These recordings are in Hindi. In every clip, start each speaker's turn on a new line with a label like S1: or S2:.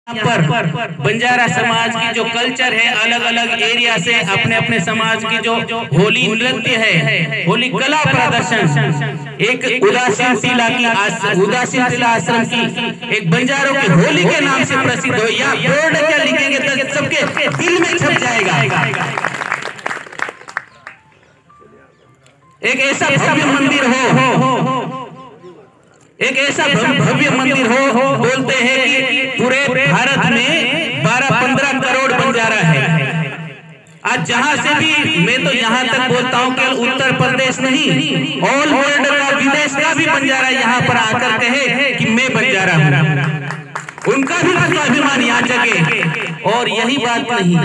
S1: पर बंजारा समाज की जो कल्चर है, अलग अलग एरिया से अपने अपने समाज की जो होली नृत्य है, होली कला प्रदर्शन, एक उदासीन टीला आश्रम की एक बंजारों की होली के नाम से प्रसिद्ध हो। या बोर्ड क्या लिखेंगे तो सबके दिल में छप जाएगा। एक ऐसा भव्य मंदिर हो, एक ऐसा भव्य मंदिर हो, बोलते हैं कि पूरे भारत में 12-15 करोड़ बंजारा है। आज जहां से भी, मैं तो यहां तक बोलता हूं केवल उत्तर प्रदेश नहीं, ऑल वर्ल्ड का, विदेश का भी बंजारा यहां पर आकर कहे कि मैं बंजारा हूं, उनका भी स्वाभिमान यहाँ जगे। और यही बात नहीं,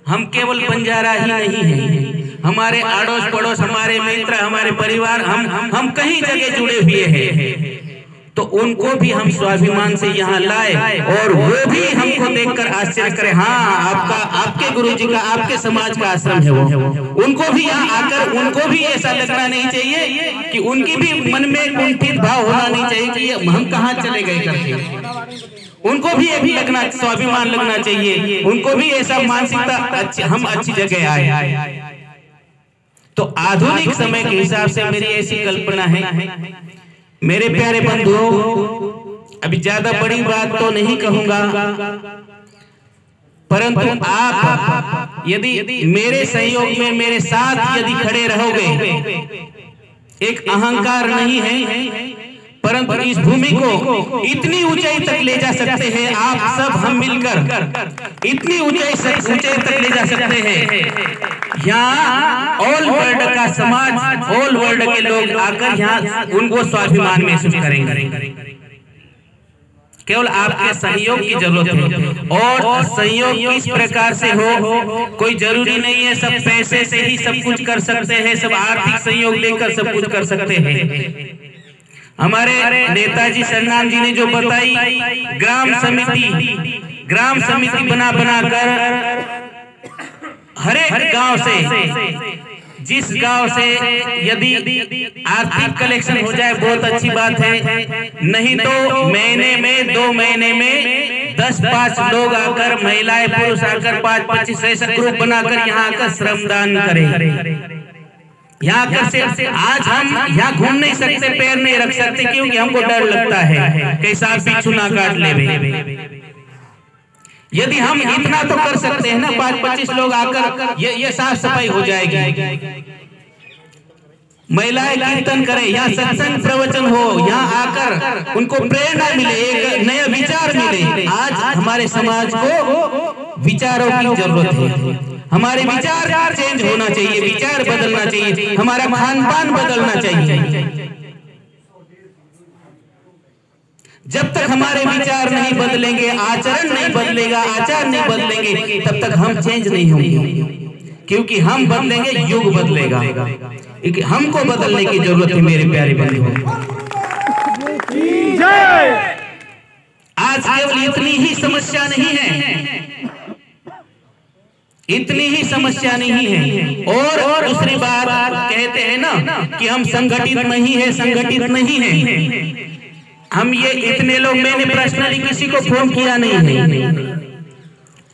S1: हम केवल बंजारा ही नहीं है, हमारे आड़ोस पड़ोस, हमारे मित्र, हमारे परिवार, हम कहीं जगह जुड़े हुए हैं, तो उनको भी हम स्वाभिमान से यहाँ लाए और वो भी हमको देखकर आश्चर्य करें, हाँ आपके गुरुजी का, आपके समाज का आश्रम है वो। उनको भी यहाँ आकर उनको भी ऐसा लगना नहीं चाहिए कि उनकी भी मन में कुंठित भाव होना नहीं चाहिए कि हम कहाँ चले गए करके। उनको भी ये भी लगना, स्वाभिमान लगना चाहिए, उनको भी ऐसा मानसिकता, हम अच्छी जगह आए। तो आधुनिक समय के हिसाब से मेरी ऐसी कल्पना है, मेरे प्यारे बंधुओं, अभी ज्यादा बड़ी बात तो नहीं कहूंगा, परंतु आप यदि मेरे सहयोग में मेरे साथ यदि खड़े रहोगे, एक अहंकार नहीं है, परंतु इस भूमि को इतनी ऊंचाई तक ले जा सकते हैं आप सब, हम मिलकर इतनी ऊंचाई तक ले जा सकते हैं। यहाँ ऑल वर्ल्ड का समाज, ऑल वर्ल्ड के लोग आकर यहाँ उनको स्वाभिमान महसूस करेंगे। केवल आपके सहयोग की जरूरत है, और सहयोग किस प्रकार से हो, कोई जरूरी नहीं है सब पैसे से ही सब कुछ कर सकते हैं, सब आर्थिक सहयोग लेकर सब कुछ कर सकते हैं। हमारे नेताजी सरनाम जी ने जो बताई, ग्राम समिति बना कर हर एक गांव से, जिस गांव से यदि आर्थिक कलेक्शन हो जाए बहुत अच्छी बात है, नहीं तो महीने में 2 महीने में 10-5 लोग आकर, महिलाएं पुरुष आकर 5-25 ऐसा ग्रुप बनाकर यहाँ आकर श्रमदान करें। यहाँ कर आज हम यहाँ घूम नहीं सकते, पैर नहीं रख सकते, क्योंकि हमको डर लगता है कि सांप बिच्छू ना काट ले। यदि हम इतना तो कर सकते हैं ना, 5-25 लोग आकर ये साफ सफाई हो जाएगी। महिलाएं कीर्तन करें, यहाँ सत्संग प्रवचन हो, यहाँ आकर उनको प्रेरणा मिले, एक नया विचार मिले। आज हमारे समाज को विचारों की जरूरत है, हमारे विचार चेंज होना चाहिए, विचार बदलना चाहिए, हमारा खान पान बदलना चाहिए। जब तक हमारे विचार नहीं बदलेंगे, आचरण नहीं बदलेगा, आचार नहीं बदलेंगे, तब तक हम चेंज नहीं होंगे, क्योंकि हम बदलेंगे, युग बदलेगा। हमको बदलने की जरूरत है मेरे प्यारे बंधुओं। आज केवल इतनी ही समस्या नहीं है, इतनी ही समस्या नहीं है। और दूसरी बात कहते हैं ना कि हम संगठित नहीं है, संगठित नहीं है। हम ये इतने लोग, मैंने पर्सनली किसी को फोन किया नहीं है,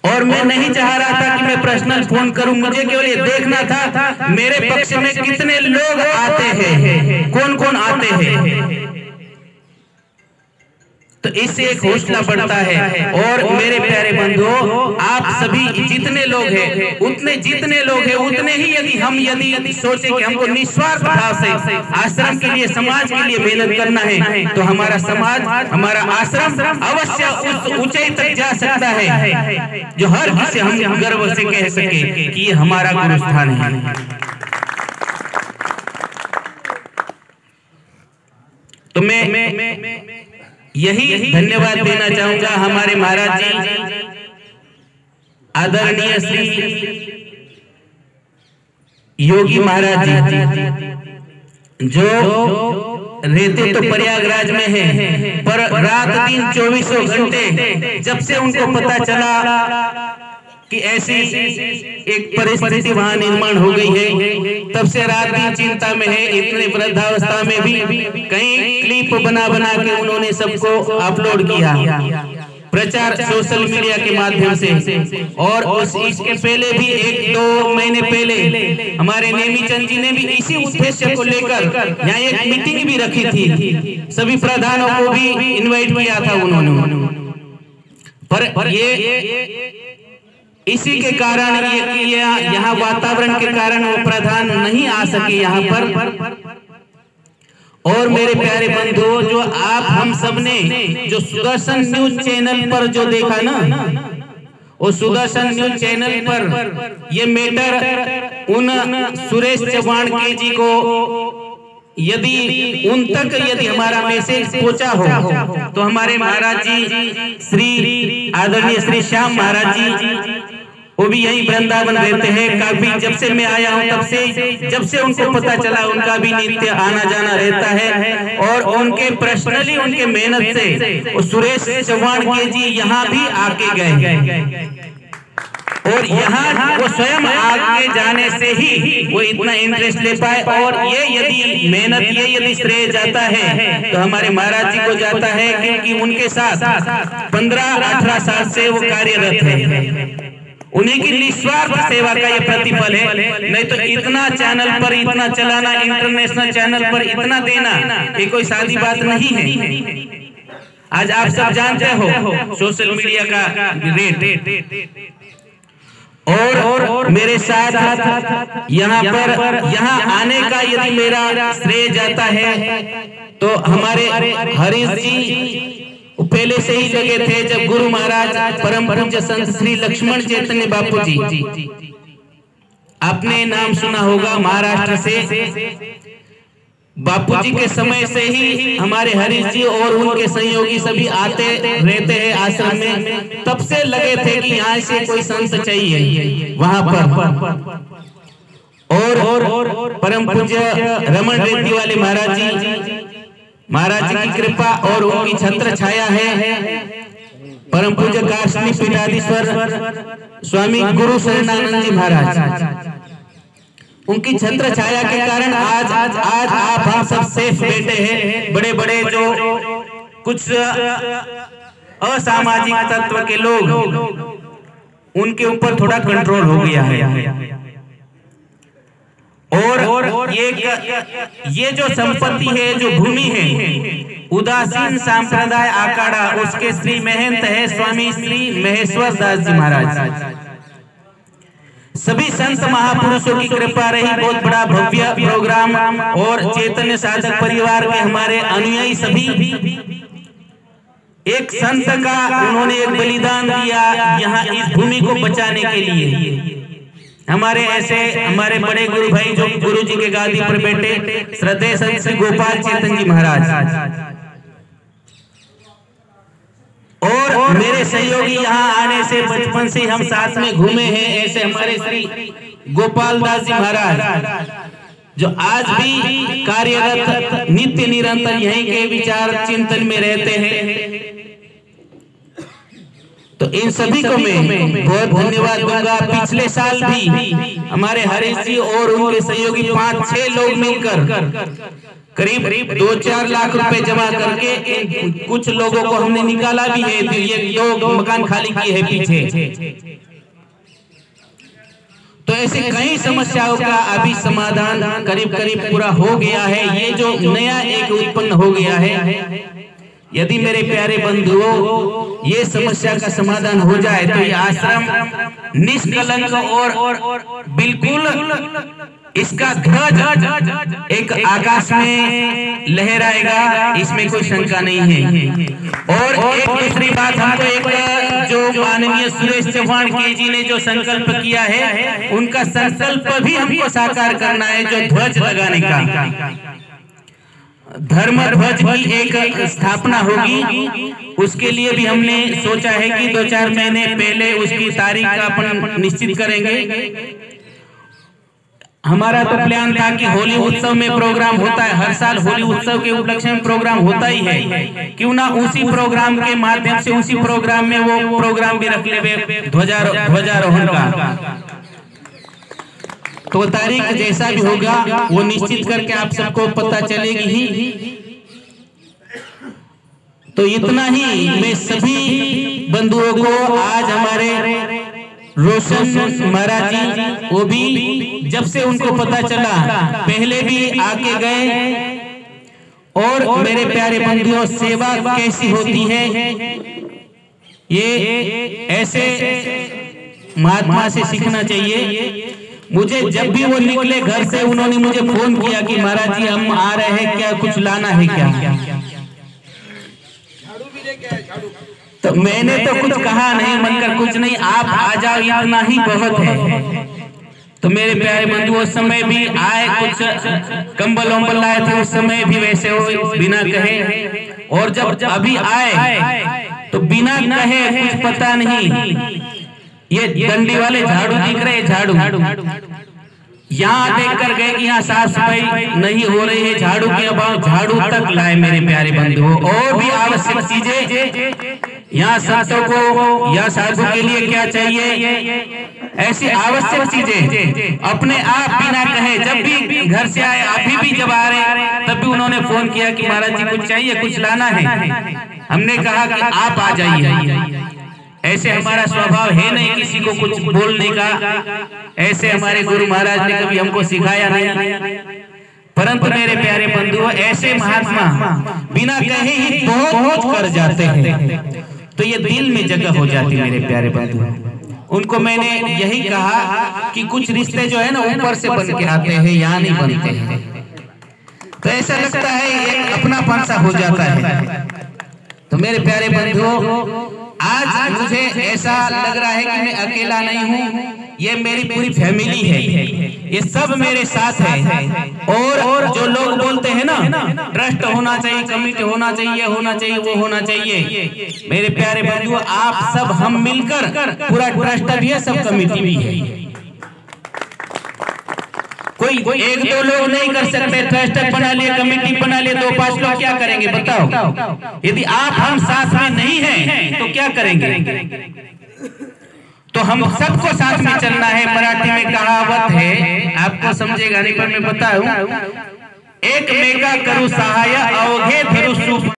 S1: और मैं नहीं चाह रहा था कि मैं पर्सनल फोन करूं, मुझे केवल ये देखना था मेरे पक्ष में कितने लोग आते हैं, कौन कौन आते हैं, तो इससे एक हौसला बढ़ता है। और मेरे प्यारे बंधुओं, आप सभी जितने लोग हैं, उतने ही यदि सोचे कि हमको निस्वार्थ भाव से आश्रम के लिए, समाज के लिए मेहनत करना है, तो हमारा समाज, हमारा आश्रम अवश्य उस ऊंचाई तक जा सकता है जो हर किसी हम गर्व से कह सके कि ये हमारा गुरुस्थान है। तो मैं यही धन्यवाद देना चाहूंगा हमारे महाराज जी, आदरणीय श्री योगी महाराज जी, जो रहते तो प्रयागराज में हैं, पर रात दिन 24 घंटे, जब से उनको पता चला कि ऐसी एक परिस्थिति वहां निर्माण हो गई है, तब से रात दिन चिंता में है। इतने वृद्धावस्था में भी कई क्लिप बना के उन्होंने सबको अपलोड किया। प्रचार सोशल मीडिया के माध्यम से। और इसके पहले भी 1-2 महीने पहले हमारे नेमीचंद जी ने भी इसी उद्देश्य को लेकर यहाँ एक मीटिंग भी रखी थी, सभी प्रधानों को भी इनवाइट किया था उन्होंने। पर ये इसी के कारण ये यहाँ वातावरण के कारण वो प्रधान नहीं आ सके यहाँ पर। और मेरे प्यारे बंधुओं, जो आप हम सब ने जो सुदर्शन न्यूज चैनल पर जो देखा ना, वो सुदर्शन न्यूज चैनल पर ये मैटर उन सुरेश चौहान के जी को यदि उन तक यदि हमारा मैसेज पहुंचा हो तो हमारे महाराज जी श्री आदरणीय श्री श्याम महाराज जी वो भी यही वृंदावन रहते हैं। काफी जब से मैं आया हूँ तब से जब से उनको पता चला उनका भी नित्य आना जाना रहता है। और उनके पर्सनली उनके मेहनत से वो सुरेश चौहान के जी यहाँ भी आके गए और यहाँ वो स्वयं आगे जाने से ही वो इतना इंटरेस्ट ले पाए। और ये यदि मेहनत ये यदि श्रेय जाता है तो हमारे महाराज जी को जाता है, क्योंकि उनके साथ 15-18 साल से वो कार्यरत है। उन्हीं की निस्वार्थ सेवा का ये प्रतिफल है। नहीं तो इतना चैनल पर इतना चलाना, इंटरनेशनल चैनल पर इतना देना ये कोई सादी बात नहीं है। आज आप सब जानते हो सोशल मीडिया का रेट। और मेरे साथ यहाँ आने का यदि मेरा श्रेय जाता है तो हमारे हरीश जी पहले से ही लगे थे। जब गुरु महाराज परम पूज्य संत श्री लक्ष्मण चैतन्य बापू जी, आपने नाम सुना होगा, महाराष्ट्र से बापू जी के समय से ही हमारे हरीश जी और उनके सहयोगी सभी आते रहते हैं आश्रम में। तब से लगे थे कि यहाँ से कोई संत चाहिए वहां पर। और परम पूज्य रमन रेड्डी वाले महाराज जी की कृपा और उनकी छत्र छाया है। परम पूज्य काशनी पीठाधीश्वर स्वामी गुरु शरणानंद जी महाराज, उनकी छत्र छाया के कारण आज आप हम सब सेफ बैठे हैं। बड़े बड़े जो कुछ असामाजिक तत्व के लोग उनके ऊपर थोड़ा कंट्रोल हो गया है। और ये जो संपत्ति है, जो भूमि है, उदासीन संप्रदाय आकाड़ा, उसके श्री महंत है स्वामी श्री महेश्वर दास जी महाराज। सभी संत महापुरुषों की कृपा रही, बहुत बड़ा भव्य प्रोग्राम। और चैतन्य साधक परिवार के हमारे अनुयायी सभी एक संत का उन्होंने एक बलिदान दिया यहाँ इस भूमि को बचाने के लिए। हमारे ऐसे हमारे बड़े गुरु भाई जो गुरु जी के गादी पर बैठे श्रद्धेय संत श्री गोपाल चेतन जी महाराज, और मेरे सहयोगी यहाँ आने से बचपन से हम साथ में घूमे हैं, ऐसे हमारे श्री गोपाल दास जी महाराज जो आज भी कार्यरत नित्य निरंतर यहीं के विचार चिंतन में रहते हैं। तो इन सभी को मैं बहुत धन्यवाद दूंगा। पिछले साल भी हमारे हरीश जी और उनके सहयोगी 5-6 लोग मिलकर करीब 2-4 लाख रुपए जमा करके कुछ लोगों को हमने निकाला भी है। ये 2 मकान खाली किए हैं पीछे। तो ऐसे कई समस्याओं का अभी समाधान करीब पूरा हो गया है। ये जो नया एक उत्पन्न हो गया है, यदि मेरे प्यारे बंधुओं ये समस्या का समाधान हो जाए तो ये आश्रम निष्कलंक और बिल्कुल इसका ध्वज एक आकाश में लहराएगा, इसमें कोई शंका नहीं है। और एक दूसरी बात, हमको एक जो माननीय सुरेश चौहान के जी ने जो संकल्प किया है, उनका संकल्प भी हमको साकार करना है। जो ध्वज लगाने का धर्म ध्वज की एक स्थापना होगी, उसके लिए भी हमने सोचा है कि 2-4 महीने पहले उसकी तारीख का अपन निश्चित करेंगे। हमारा तो प्लान था कि होली उत्सव में प्रोग्राम होता है, हर साल होली उत्सव के उपलक्ष्य में प्रोग्राम होता ही है, क्यों ना उसी प्रोग्राम के माध्यम से उसी प्रोग्राम में वो प्रोग्राम भी रख ले ध्वजारोहण का। तो तारीख जैसा भी होगा वो निश्चित करके आप सबको पता चलेगी ही। तो इतना ही मैं सभी बंधुओं को आज हमारे रोशन महाराज जी, वो भी जब से उनको पता चला पहले भी आके गए। और मेरे प्यारे बंधुओं, सेवा कैसी होती है ये ऐसे महात्मा से सीखना चाहिए। मुझे जब भी वो निकले घर से, उन्होंने मुझे फोन किया कि महाराज जी हम आ रहे हैं, क्या कुछ लाना है क्या? तो मैंने तो कुछ कहा नहीं, मनकर कुछ नहीं, आप आ जाओ इतना ही बहुत है। तो मेरे प्यारे बंधु उस समय भी आए, कुछ कंबल वंबल लाए थे उस समय भी वैसे हो बिना कहे। और जब अभी आए तो बिना कहे, कुछ पता नहीं, ये डंडी वाले झाड़ू दिख रहे, झाड़ू यहाँ देख कर गए कि यहाँ साफ सफाई नहीं हो रही है, झाड़ू के अभाव झाड़ू तक लाए मेरे प्यारे बंधुओं। और भी आवश्यक चीजें यहाँ संतों को या साधु के लिए क्या चाहिए, ऐसी आवश्यक चीजें अपने आप बिना कहे जब भी घर से आए, अभी भी जब आ रहे तब भी उन्होंने फोन किया कि महाराज जी कुछ चाहिए, कुछ लाना है। हमने कहा कि आप आ जाइए। ऐसे हमारा स्वभाव है नहीं किसी को कुछ बोलने का, ऐसे हमारे गुरु महाराज ने कभी हमको सिखाया नहीं। परंतु मेरे प्यारे बंधुओं, ऐसे महात्मा बिना कहे ही बहुत कर जाते हैं, तो ये दिल में जगह हो जाती है मेरे प्यारे बंधुओं। उनको मैंने यही कहा कि कुछ रिश्ते जो है ना ऊपर से बन के आते हैं, यहाँ नहीं बनते हैं। तो ऐसा लगता है एक अपनापन सा हो जाता है। तो मेरे प्यारे बंधुओं, आज मुझे ऐसा लग रहा है कि मैं अकेला नहीं हूँ, ये मेरी पूरी फैमिली है, ये सब मेरे साथ है। और जो लोग बोलते हैं ना ट्रस्ट होना चाहिए, कमेटी होना चाहिए, होना चाहिए, वो होना चाहिए, मेरे प्यारे बंधुओं आप सब हम मिलकर पूरा ट्रस्ट भी है, सब कमेटी भी है। कोई एक दो लोग नहीं कर सकते, ट्रस्ट बना लिए, कमेटी बना लिए, 2-5 लोग क्या करेंगे बताओ? यदि आप हम साथ में नहीं हैं तो क्या करेंगे? तो हम सबको साथ में चलना है। मराठी में कहावत है, आपको समझेगा नहीं पर मैं बताऊं, एक मेका करू सहाय अवघे धरू सुख।